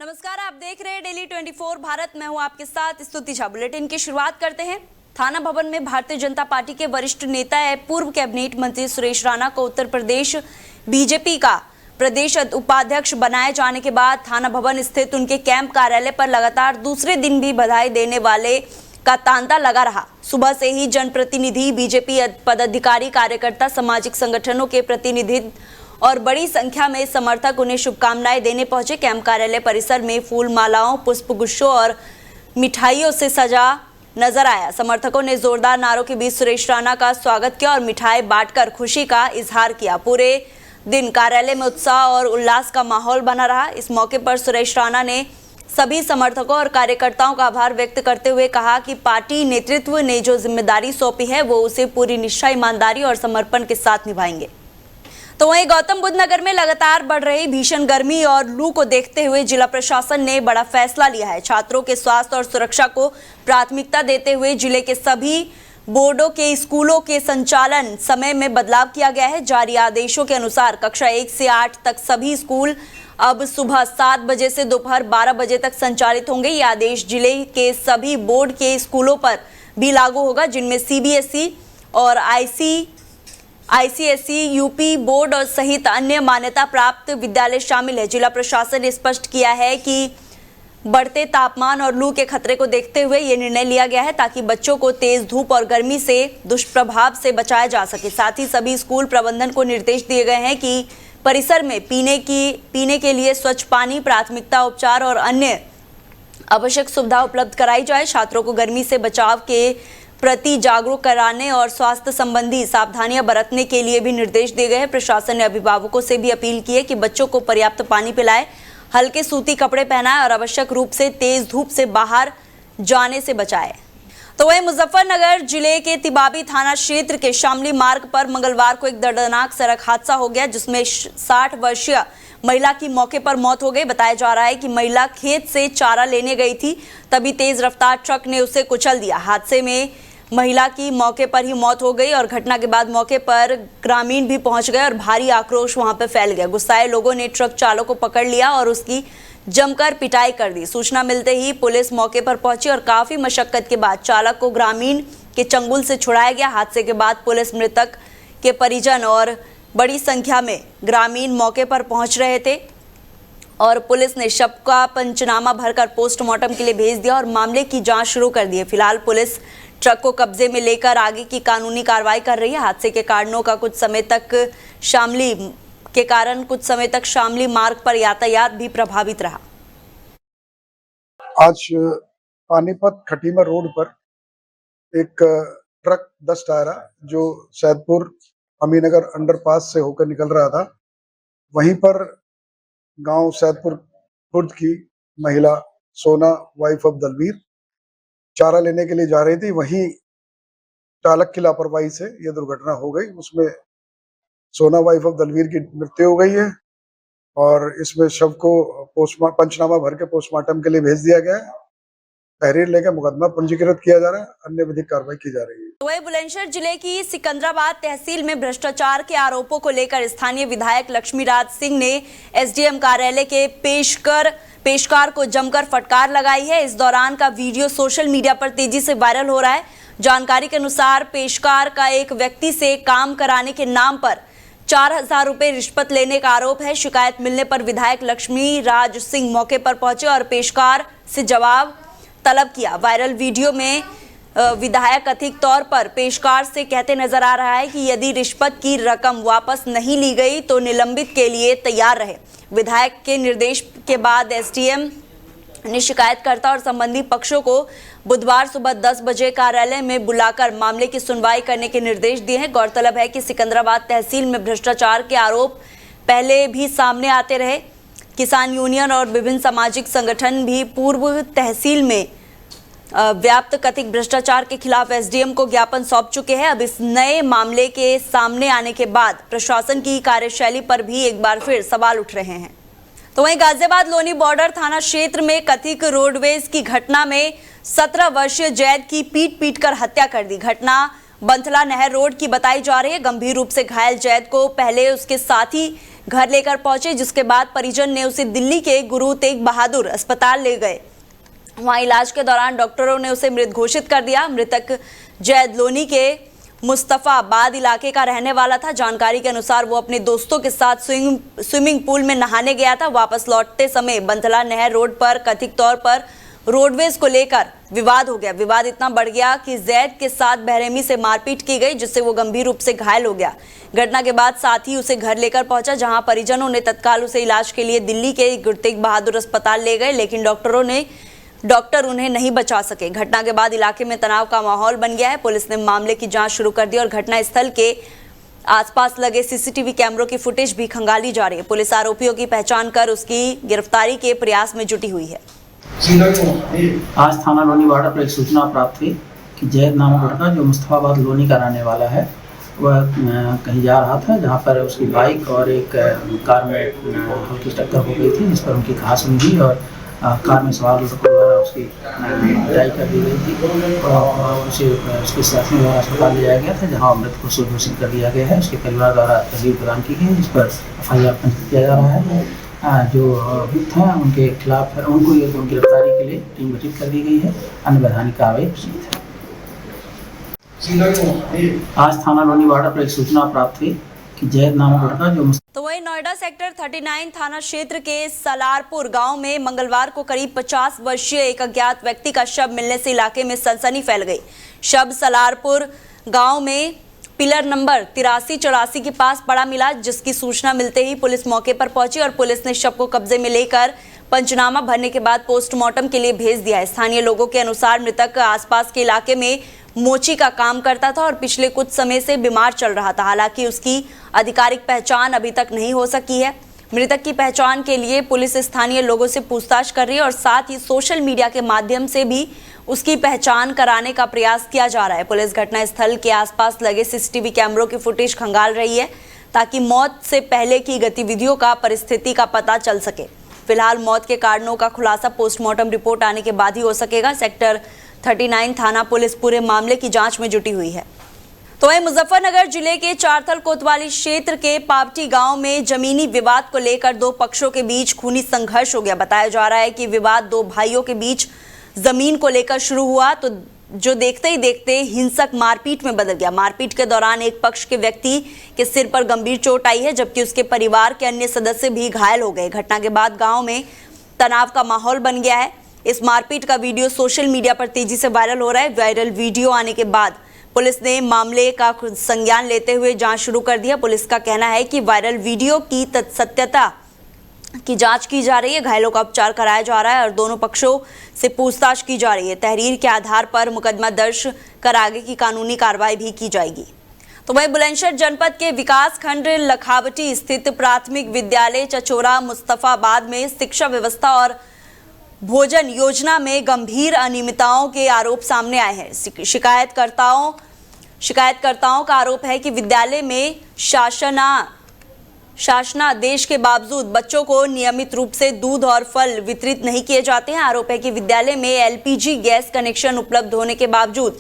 नमस्कार, आप देख रहे हैं डेली 24 भारत। मैं हूं आपके साथ स्तुति झा। बुलेटिन की शुरुआत करते हैं। थाना भवन में भारतीय जनता पार्टी के वरिष्ठ नेता एवं पूर्व कैबिनेट मंत्री सुरेश राणा को उत्तर प्रदेश बीजेपी का प्रदेश उपाध्यक्ष बनाए जाने के बाद थाना भवन स्थित उनके कैंप कार्यालय पर लगातार दूसरे दिन भी बधाई देने वाले का तांता लगा रहा। सुबह से ही जनप्रतिनिधि, बीजेपी पदाधिकारी, कार्यकर्ता, सामाजिक संगठनों के प्रतिनिधि और बड़ी संख्या में समर्थक उन्हें शुभकामनाएं देने पहुंचे। कैंप कार्यालय परिसर में फूल मालाओं, पुष्प गुच्छों और मिठाइयों से सजा नजर आया। समर्थकों ने जोरदार नारों के बीच सुरेश राणा का स्वागत किया और मिठाई बांटकर खुशी का इजहार किया। पूरे दिन कार्यालय में उत्साह और उल्लास का माहौल बना रहा। इस मौके पर सुरेश राणा ने सभी समर्थकों और कार्यकर्ताओं का आभार व्यक्त करते हुए कहा कि पार्टी नेतृत्व ने जो जिम्मेदारी सौंपी है वो उसे पूरी निष्ठा, ईमानदारी और समर्पण के साथ निभाएंगे। तो वहीं गौतम बुद्ध नगर में लगातार बढ़ रही भीषण गर्मी और लू को देखते हुए जिला प्रशासन ने बड़ा फैसला लिया है। छात्रों के स्वास्थ्य और सुरक्षा को प्राथमिकता देते हुए जिले के सभी बोर्डों के स्कूलों के संचालन समय में बदलाव किया गया है। जारी आदेशों के अनुसार कक्षा 1 से 8 तक सभी स्कूल अब सुबह 7 बजे से दोपहर 12 बजे तक संचालित होंगे। ये आदेश जिले के सभी बोर्ड के स्कूलों पर भी लागू होगा, जिनमें सीबीएसई और आईसीएसई, यूपी बोर्ड और सहित अन्य मान्यता प्राप्त विद्यालय शामिल है। जिला प्रशासन ने स्पष्ट किया है कि बढ़ते तापमान और लू के खतरे को देखते हुए ये निर्णय लिया गया है ताकि बच्चों को तेज धूप और गर्मी से दुष्प्रभाव से बचाया जा सके। साथ ही सभी स्कूल प्रबंधन को निर्देश दिए गए हैं कि परिसर में पीने के लिए स्वच्छ पानी, प्राथमिकता उपचार और अन्य आवश्यक सुविधा उपलब्ध कराई जाए। छात्रों को गर्मी से बचाव के प्रति जागरूक कराने और स्वास्थ्य संबंधी सावधानियां बरतने के लिए भी निर्देश दिए गए हैं। प्रशासन ने अभिभावकों से भी अपील की है कि बच्चों को पर्याप्त पानी पिलाएं, हल्के सूती कपड़े पहनाएं और आवश्यक रूप से तेज धूप से बाहर जाने से बचाएं। तो वहीं मुजफ्फरनगर जिले के तिबाबी थाना क्षेत्र के शामली मार्ग पर मंगलवार को एक दर्दनाक सड़क हादसा हो गया, जिसमें 60 वर्षीय महिला की मौके पर मौत हो गई। बताया जा रहा है कि महिला खेत से चारा लेने गई थी, तभी तेज रफ्तार ट्रक ने उसे कुचल दिया। हादसे में महिला की मौके पर ही मौत हो गई और घटना के बाद मौके पर ग्रामीण भी पहुंच गए और भारी आक्रोश वहां पर फैल गया। गुस्साए लोगों ने ट्रक चालक को पकड़ लिया और उसकी जमकर पिटाई कर दी। सूचना मिलते ही पुलिस मौके पर पहुंची और काफी मशक्कत के बाद चालक को ग्रामीण के चंगुल से छुड़ाया गया। हादसे के बाद पुलिस, मृतक के परिजन और बड़ी संख्या में ग्रामीण मौके पर पहुंच रहे थे और पुलिस ने शव का पंचनामा भरकर पोस्टमार्टम के लिए भेज दिया और मामले की जांच शुरू कर दी है। फिलहाल पुलिस ट्रक को कब्जे में लेकर आगे की कानूनी कार्रवाई कर रही है। हादसे के कारणों का कुछ समय तक शामली मार्ग पर यातायात भी प्रभावित रहा। आज पानीपत खटीमा रोड पर एक ट्रक 10 टायरा जो सैदपुर अमीनगर अंडरपास से होकर निकल रहा था, वहीं पर गांव सैदपुर खुर्द की महिला सोना, वाइफ ऑफ दलवीर, चारा लेने के लिए जा रही थी। वहीं चालक की लापरवाही से यह दुर्घटना हो गई। उसमें सोना, वाइफ ऑफ दलवीर की मृत्यु हो गई है और इसमें शव को पंचनामा भर के पोस्टमार्टम के लिए भेज दिया गया है। तहरीर लेकर मुकदमा पंजीकृत किया जा रहा है, अन्य विधिक कार्रवाई की जा रही है। वहीं बुलंदशहर जिले की सिकंदराबाद तहसील में भ्रष्टाचार के आरोपों को लेकर स्थानीय विधायक लक्ष्मीराज सिंह ने एसडीएम कार्यालय के पेशकार को जमकर फटकार लगाई है। इस दौरान का वीडियो सोशल मीडिया पर तेजी से वायरल हो रहा है। जानकारी के अनुसार पेशकार का एक व्यक्ति से काम कराने के नाम पर 4000 रुपए रिश्वत लेने का आरोप है। शिकायत मिलने पर विधायक लक्ष्मीराज सिंह मौके पर पहुंचे और पेशकार से जवाब तलब किया। वायरल वीडियो में विधायक कथित तौर पर पेशकार से कहते नजर आ रहा है कि यदि रिश्वत की रकम वापस नहीं ली गई तो निलंबित के लिए तैयार रहे। विधायक के निर्देश के बाद एसडीएम ने शिकायतकर्ता और संबंधित पक्षों को बुधवार सुबह 10 बजे कार्यालय में बुलाकर मामले की सुनवाई करने के निर्देश दिए हैं। गौरतलब है कि सिकंदराबाद तहसील में भ्रष्टाचार के आरोप पहले भी सामने आते रहे। किसान यूनियन और विभिन्न सामाजिक संगठन भी पूर्व तहसील में व्याप्त कथित भ्रष्टाचार के खिलाफ एसडीएम को ज्ञापन सौंप चुके हैं। अब इस नए मामले के सामने आने के बाद प्रशासन की कार्यशैली पर भी एक बार फिर सवाल उठ रहे हैं। तो वहीं गाजियाबाद लोनी बॉर्डर थाना क्षेत्र में कथित रोडवेज की घटना में 17 वर्षीय जैद की पीट कर हत्या कर दी। घटना बंथला नहर रोड की बताई जा रही है। गंभीर रूप से घायल जैद को पहले उसके साथी घर लेकर पहुंचे, जिसके बाद परिजन ने उसे दिल्ली के गुरु तेग बहादुर अस्पताल ले गए। वहां इलाज के दौरान डॉक्टरों ने उसे मृत घोषित कर दिया। मृतक जैद लोनी के मुस्तफाबाद इलाके का रहने वाला था। जानकारी के अनुसार वो अपने दोस्तों के साथ स्विमिंग पूल में नहाने गया था। वापस लौटते समय बंथला नहर रोड पर कथित तौर पर रोडवेज को लेकर विवाद हो गया। विवाद इतना बढ़ गया कि जैद के साथ बेरहमी से मारपीट की गई, जिससे वो गंभीर रूप से घायल हो गया। घटना के बाद साथी उसे घर लेकर पहुंचा, जहां परिजनों ने तत्काल उसे इलाज के लिए दिल्ली के गुरु तेग बहादुर अस्पताल ले गए, लेकिन डॉक्टर उन्हें नहीं बचा सके। घटना के बाद इलाके में तनाव का माहौल बन गया है। पुलिस ने मामले की जांच शुरू कर दी और घटना स्थल के आसपास लगे सीसीटीवी कैमरों की फुटेज भी खंगाली जा रही है। पुलिस आरोपियों की पहचान कर उसकी गिरफ्तारी के प्रयास में जुटी हुई है। आज थाना लोनी वार्ड पर एक सूचना प्राप्त हुई कि जैद नामक लड़का जो मुस्तफाबाद लोनी का रहने वाला है, वह कहीं जा रहा था, जहां पर उसकी बाइक और एक कार में हल्की टक्कर हो गई थी, जिस पर उनकी घास हुई और कार में सवार लोगों द्वारा उसकी पिटाई कर दी गई थी और उसे उसके साथी द्वारा अस्पताल ले जाया गया था, जहां मृत को घोषित कर दिया गया है। उसके परिवार द्वारा तहरीर प्रदान की गई है, जिस पर FIR पंजीकृत किया जा रहा है। जो अभियुक्त हैं उनके खिलाफ उनको गिरफ्तारी के लिए टीम गठित कर दी गई है। अन्य वैधानिक कार्रवाई प्रचलित है। आज थाना लोनी वार्ड पर एक सूचना प्राप्त हुई कि जैद नामक लड़का जो तो वहीं नोएडा सेक्टर 39 थाना क्षेत्र के सलारपुर गांव में मंगलवार को करीब 50 वर्षीय एक अज्ञात व्यक्ति का शव मिलने से इलाके में सनसनी फैल गई। शव सलारपुर गांव में पिलर नंबर 83-84 के पास पड़ा मिला, जिसकी सूचना मिलते ही पुलिस मौके पर पहुंची और पुलिस ने शव को कब्जे में लेकर पंचनामा भरने के बाद पोस्टमार्टम के लिए भेज दिया। स्थानीय लोगों के अनुसार मृतक आसपास के इलाके में मोची का काम करता था और पिछले कुछ समय से बीमार चल रहा था। हालांकि उसकी आधिकारिक पहचान अभी तक नहीं हो सकी है। मृतक की पहचान के लिए पुलिस स्थानीय लोगों से पूछताछ कर रही है और साथ ही सोशल मीडिया के माध्यम से भी उसकी पहचान कराने का प्रयास किया जा रहा है। पुलिस घटनास्थल के आसपास लगे सीसीटीवी कैमरों की फुटेज खंगाल रही है, ताकि मौत से पहले की गतिविधियों का परिस्थिति का पता चल सके। फिलहाल मौत के कारणों का खुलासा पोस्टमार्टम रिपोर्ट आने के बाद ही हो सकेगा। सेक्टर 39 थाना पुलिस पूरे मामले की जांच में जुटी हुई है। तो वहीं मुजफ्फरनगर जिले के चारथल कोतवाली क्षेत्र के पावटी गांव में जमीनी विवाद को लेकर दो पक्षों के बीच खूनी संघर्ष हो गया। बताया जा रहा है कि विवाद दो भाइयों के बीच जमीन को लेकर शुरू हुआ, तो जो देखते ही देखते हिंसक मारपीट में बदल गया। मारपीट के दौरान एक पक्ष के व्यक्ति के सिर पर गंभीर चोट आई है, जबकि उसके परिवार के अन्य सदस्य भी घायल हो गए। घटना के बाद गांव में तनाव का माहौल बन गया है। इस मारपीट का वीडियो सोशल मीडिया पर तेजी से वायरल हो रहा है। वायरल वीडियो आने के बाद पुलिस ने मामले का संज्ञान लेते हुए जांच शुरू कर दिया। पुलिस का कहना है कि वायरल वीडियो की सत्यता की जांच की जा रही है, घायलों का उपचार कराया जा रहा है और दोनों पक्षों से पूछताछ की जा रही है। तहरीर के आधार पर मुकदमा दर्ज कर आगे की कानूनी कार्रवाई भी की जाएगी। तो वहीं बुलंदशहर जनपद के विकास खंड लखावटी स्थित प्राथमिक विद्यालय चचोरा मुस्तफाबाद में शिक्षा व्यवस्था और भोजन योजना में गंभीर अनियमितताओं के आरोप सामने आए हैं। शिकायतकर्ताओं का आरोप है कि विद्यालय में शासनादेश के बावजूद बच्चों को नियमित रूप से दूध और फल वितरित नहीं किए जाते हैं। आरोप है कि विद्यालय में LPG गैस कनेक्शन उपलब्ध होने के बावजूद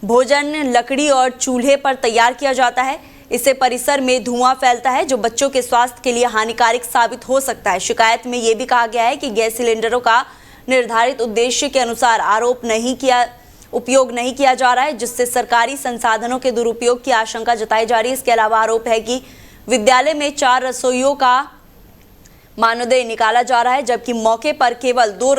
भोजन लकड़ी और चूल्हे पर तैयार किया जाता है। इससे परिसर में धुआं फैलता है, जो बच्चों के स्वास्थ्य के लिए हानिकारक साबित हो सकता है। शिकायत में यह भी कहा गया है कि गैस सिलेंडरों का निर्धारित उद्देश्य के अनुसार उपयोग नहीं किया जा रहा है, जिससे सरकारी संसाधनों के दुरुपयोग की आशंका जताई जा रही है। इसके अलावा आरोप है कि विद्यालय में 4 रसोइयों का मानदेय निकाला जा रहा है, जबकि मौके पर केवल 2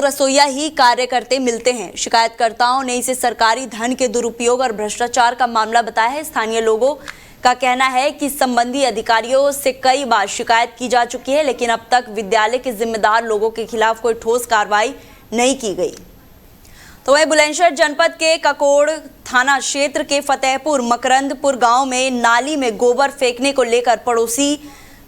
रसोइया ही कार्य करते मिलते हैं। शिकायतकर्ताओं ने इसे सरकारी धन के दुरुपयोग और भ्रष्टाचार का मामला बताया है। स्थानीय लोगों का कहना है कि संबंधी अधिकारियों से कई बार शिकायत की जा चुकी है, लेकिन अब तक विद्यालय के जिम्मेदार लोगों के खिलाफ कोई ठोस कार्रवाई नहीं की गई। तो वहीं बुलंदशहर जनपद के ककोड़ थाना क्षेत्र के फतेहपुर मकरंदपुर गांव में नाली में गोबर फेंकने को लेकर पड़ोसी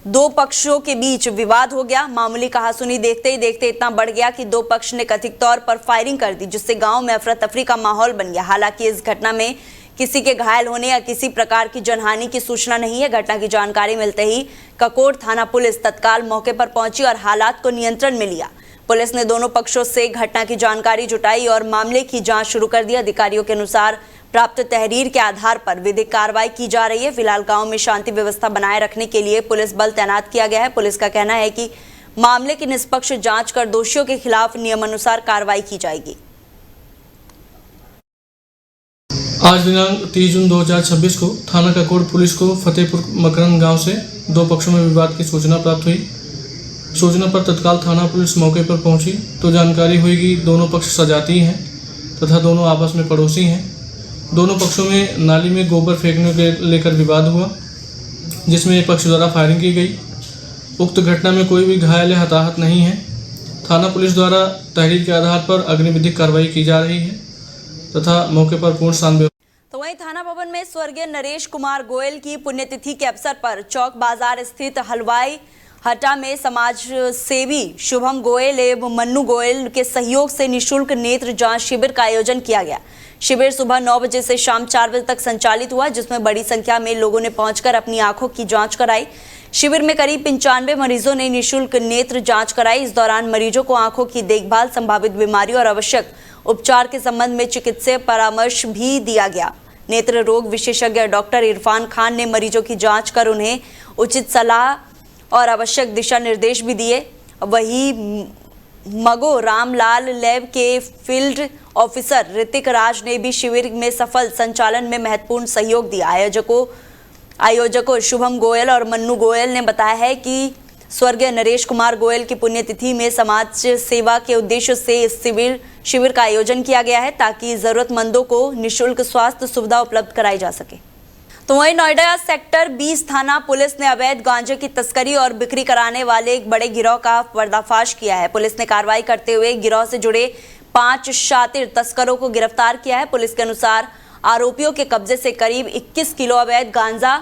दो पक्षों के बीच विवाद हो गया। मामूली कहासुनी देखते ही देखते इतना बढ़ गया कि दो पक्ष ने कथित तौर पर फायरिंग कर दी, जिससे गांव में अफरा तफरी का माहौल बन गया। हालांकि इस घटना में किसी के घायल होने या किसी प्रकार की जनहानि की सूचना नहीं है। घटना की जानकारी मिलते ही ककोड़ थाना पुलिस तत्काल मौके पर पहुंची और हालात को नियंत्रण में लिया। पुलिस ने दोनों पक्षों से घटना की जानकारी जुटाई और मामले की जांच शुरू कर दी। अधिकारियों के अनुसार प्राप्त तहरीर के आधार पर विधिक कार्रवाई की जा रही है। फिलहाल गांव में शांति व्यवस्था बनाए रखने के लिए पुलिस बल तैनात किया गया है। पुलिस का कहना है कि मामले की निष्पक्ष जांच कर दोषियों के खिलाफ नियमानुसार कार्रवाई की जाएगी। आज दिनांक 30 जून 2026 को थाना काकोड़ पुलिस को फतेहपुर मकरंद गांव से दो पक्षों में विवाद की सूचना प्राप्त हुई। सूचना पर तत्काल थाना पुलिस मौके पर पहुंची तो जानकारी हुई कि दोनों पक्ष सजाती हैं तथा दोनों आपस में पड़ोसी हैं। दोनों पक्षों में नाली में गोबर फेंकने के लेकर विवाद हुआ, जिसमें एक पक्ष द्वारा फायरिंग की गई। उक्त घटना में कोई भी घायल या हताहत नहीं है। थाना पुलिस द्वारा तहरीर के आधार पर अग्नि विधिक कार्रवाई की जा रही है तथा मौके पर पूर्ण शांति। तो वहीं थाना भवन में स्वर्गीय नरेश कुमार गोयल की पुण्यतिथि के अवसर पर चौक बाजार स्थित हलवाई हटा में समाज सेवी शुभम गोयल एवं मन्नू गोयल के सहयोग से निःशुल्क नेत्र जांच शिविर का आयोजन किया गया। शिविर सुबह 9 बजे से शाम 4 बजे तक संचालित हुआ, जिसमें बड़ी संख्या में लोगों ने पहुंचकर अपनी आंखों की जांच कराई। शिविर में करीब 95 मरीजों ने निःशुल्क नेत्र जांच कराई। इस दौरान मरीजों को आंखों की देखभाल, संभावित बीमारियों और आवश्यक उपचार के संबंध में चिकित्सीय परामर्श भी दिया गया। नेत्र रोग विशेषज्ञ डॉक्टर इरफान खान ने मरीजों की जांच कर उन्हें उचित सलाह और आवश्यक दिशा निर्देश भी दिए। वहीं मगो रामलाल लैब के फील्ड ऑफिसर ऋतिक राज ने भी शिविर में सफल संचालन में महत्वपूर्ण सहयोग दिया। आयोजकों शुभम गोयल और मन्नू गोयल ने बताया है कि स्वर्गीय नरेश कुमार गोयल की पुण्यतिथि में समाज सेवा के उद्देश्य से इस शिविर का आयोजन किया गया है ताकि जरूरतमंदों को निःशुल्क स्वास्थ्य सुविधा उपलब्ध कराई जा सके। तो वहीं नोएडा सेक्टर 20 थाना पुलिस ने अवैध गांजे की तस्करी और बिक्री कराने वाले एक बड़े गिरोह का पर्दाफाश किया है। पुलिस ने कार्रवाई करते हुए गिरोह से जुड़े 5 शातिर तस्करों को गिरफ्तार किया है। पुलिस के अनुसार आरोपियों के कब्जे से करीब 21 किलो अवैध गांजा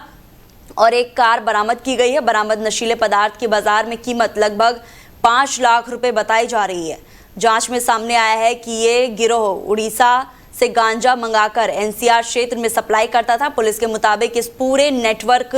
और एक कार बरामद की गई है। बरामद नशीले पदार्थ की बाजार में कीमत लगभग 5 लाख रुपए बताई जा रही है। जांच में सामने आया है कि ये गिरोह उड़ीसा से गांजा मंगाकर एनसीआर क्षेत्र में सप्लाई करता था। पुलिस के मुताबिक इस पूरे नेटवर्क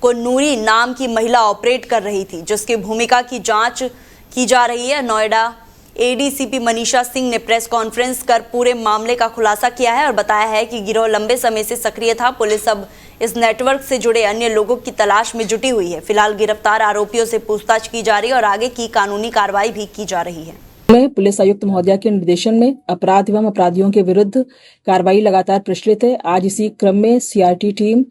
को नूरी नाम की महिला ऑपरेट कर रही थी, जिसकी भूमिका की जांच की जा रही है। नोएडा एडीसीपी मनीषा सिंह ने प्रेस कॉन्फ्रेंस कर पूरे मामले का खुलासा किया है और बताया है कि गिरोह लंबे समय से सक्रिय था। पुलिस अब इस नेटवर्क से जुड़े अन्य लोगों की तलाश में जुटी हुई है। फिलहाल गिरफ्तार आरोपियों से पूछताछ की जा रही है और आगे की कानूनी कार्रवाई भी की जा रही है। पुलिस आयुक्त महोदया के निर्देशन में अपराध एवं अपराधियों के विरुद्ध कार्रवाई लगातार प्रचलित है। आज इसी क्रम में CRT team,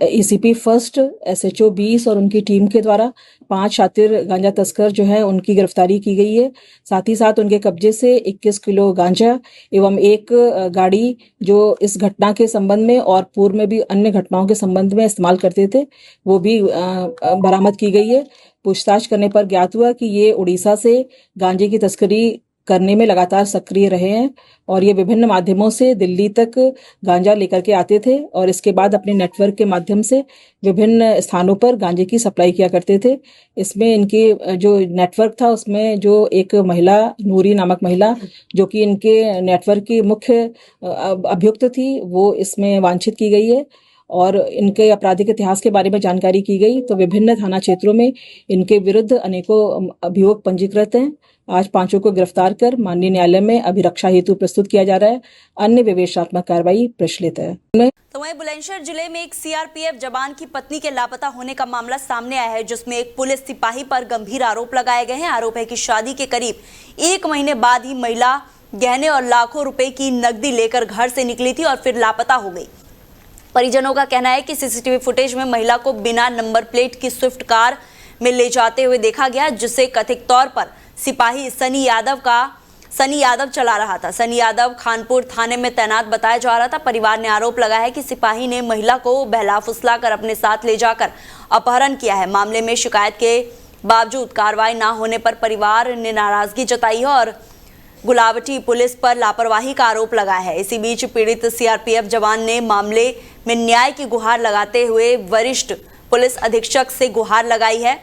ACP first, SHO 20 और उनकी टीम के द्वारा 5 शातिर गांजा तस्कर जो है उनकी गिरफ्तारी की गई है। साथ ही साथ उनके कब्जे से 21 किलो गांजा एवं एक गाड़ी जो इस घटना के संबंध में और पूर्व में भी अन्य घटनाओं के संबंध में इस्तेमाल करते थे वो भी बरामद की गई है। पूछताछ करने पर ज्ञात हुआ कि ये उड़ीसा से गांजे की तस्करी करने में लगातार सक्रिय रहे हैं और ये विभिन्न माध्यमों से दिल्ली तक गांजा लेकर के आते थे और इसके बाद अपने नेटवर्क के माध्यम से विभिन्न स्थानों पर गांजे की सप्लाई किया करते थे। इसमें इनके जो नेटवर्क था उसमें जो एक महिला, नूरी नामक महिला, जो कि इनके नेटवर्क की मुख्य अभियुक्त थी, वो इसमें वांछित की गई है और इनके आपराधिक इतिहास के बारे में जानकारी की गई तो विभिन्न थाना क्षेत्रों में इनके विरुद्ध अनेकों अभियोग पंजीकृत हैं। आज 5 को गिरफ्तार कर माननीय न्यायालय में अभिरक्षा हेतु प्रस्तुत किया जा रहा है। अन्य विवेचनात्मक कार्रवाई प्रचलित है। तो वहीं बुलंदशहर जिले में एक सीआरपीएफ जवान की पत्नी के लापता होने का मामला सामने आया है, जिसमें एक पुलिस सिपाही पर गंभीर आरोप लगाए गए हैं। आरोप है कि शादी के करीब 1 महीने बाद ही महिला गहने और लाखों रुपए की नकदी लेकर घर से निकली थी और फिर लापता हो गई। परिजनों का कहना है कि सीसीटीवी फुटेज में महिला को बिना नंबर प्लेट की स्विफ्ट कार में ले जाते हुए देखा गया, जिसे कथित तौर पर सिपाही सनी यादव चला रहा था। सनी यादव खानपुर थाने में तैनात बताया जा रहा था। परिवार ने आरोप लगाया है कि सिपाही ने महिला को बहला फुसला कर अपने साथ ले जाकर अपहरण किया है। मामले में शिकायत के बावजूद कार्रवाई न होने पर परिवार ने नाराजगी जताई है और गुलावटी पुलिस पर लापरवाही का आरोप लगाया है। इसी बीच पीड़ित सीआरपीएफ जवान ने मामले में न्याय की गुहार लगाते हुए वरिष्ठ पुलिस अधीक्षक से गुहार लगाई है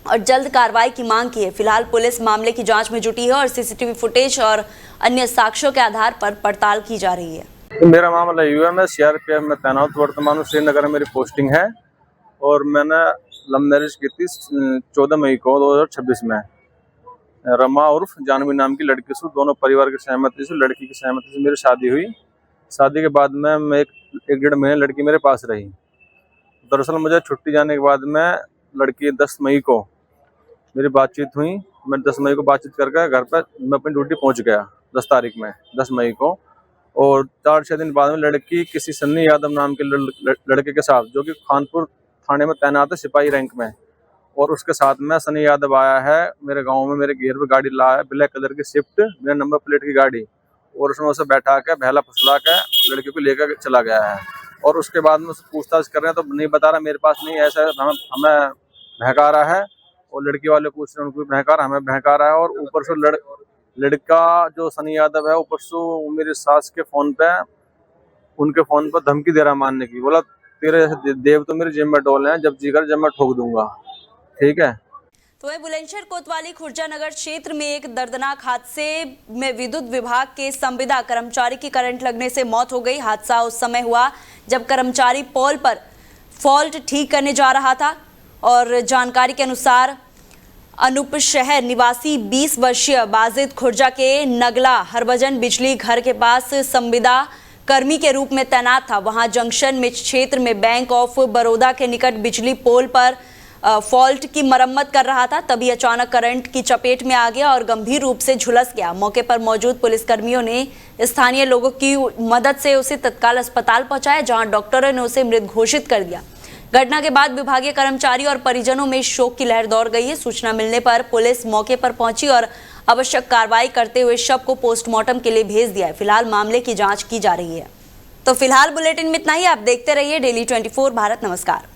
और जल्द कार्रवाई की मांग की है। फिलहाल पुलिस मामले की जांच में जुटी है और सीसीटीवी फुटेज और अन्य साक्ष्यों के आधार पर पड़ताल की जा रही है। मेरा मामला यूं है, मैं सीआरपीएफ में तैनात वर्तमान में श्रीनगर में मेरी पोस्टिंग है और मैंने लव मैरिज की थी 14 मई को 2026 में रमा उर्फ जानवी नाम की लड़की से। दोनों परिवार की सहमति से, लड़की की सहमति से मेरी शादी हुई। शादी के बाद में मैं एक डेढ़ महीने लड़की मेरे पास रही। दरअसल मुझे छुट्टी जाने के बाद में लड़की 10 मई को मेरी बातचीत हुई। मैं 10 मई को बातचीत करके घर पर मैं अपनी ड्यूटी पहुंच गया 10 तारीख में 10 मई को। और 4-6 दिन बाद में लड़की किसी सन्नी यादव नाम के लड़के के साथ, जो कि खानपुर थाने में तैनात है सिपाही रैंक में, और उसके साथ में सनी यादव आया है मेरे गांव में, मेरे घेर पे गाड़ी लाया है, ब्लैक कलर की स्विफ्ट मेरे नंबर प्लेट की गाड़ी, और उसमें उसे बैठा के बहला फुसला के लड़की को लेकर चला गया है। और उसके बाद में उससे पूछताछ कर रहे हैं तो नहीं बता रहा मेरे पास नहीं, ऐसा हमें बहका रहा है, और लड़की वाले पूछ रहे हैं उनको भी बहका रहा, हमें बहका रहा है। और ऊपर से लड़का जो सनी यादव है ऊपर से मेरी सास के फोन पे, उनके फोन पर धमकी दे रहा मारने की। बोला तेरे जैसे देव तो मेरे जिम में डोले हैं, जब जी कर जब मैं ठोक दूंगा। ठीक है। तो वह बुलंदशहर कोतवाली खुर्जा नगर क्षेत्र में एक दर्दनाक हादसे में विद्युत विभाग के संविदा कर्मचारी की करंट लगने से मौत हो गई। हादसा उस समय हुआ जब कर्मचारी पोल पर फॉल्ट ठीक करने जा रहा था, और जानकारी के अनुसार अनूप शहर निवासी 20 वर्षीय बाजिद खुर्जा के नगला हरभजन बिजली घर के पास संविदा कर्मी के रूप में तैनात था। वहां जंक्शन में क्षेत्र में बैंक ऑफ बड़ौदा के निकट बिजली पोल पर फॉल्ट की मरम्मत कर रहा था, तभी अचानक करंट की चपेट में आ गया और गंभीर रूप से झुलस गया। मौके पर मौजूद पुलिसकर्मियों ने स्थानीय लोगों की मदद से उसे तत्काल अस्पताल पहुंचाया, जहां डॉक्टरों ने उसे मृत घोषित कर दिया। घटना के बाद विभागीय कर्मचारी और परिजनों में शोक की लहर दौड़ गई है। सूचना मिलने पर पुलिस मौके पर पहुंची और आवश्यक कार्रवाई करते हुए शव को पोस्टमार्टम के लिए भेज दिया है। फिलहाल मामले की जांच की जा रही है। तो फिलहाल बुलेटिन में इतना ही। आप देखते रहिए डेली 24 भारत। नमस्कार।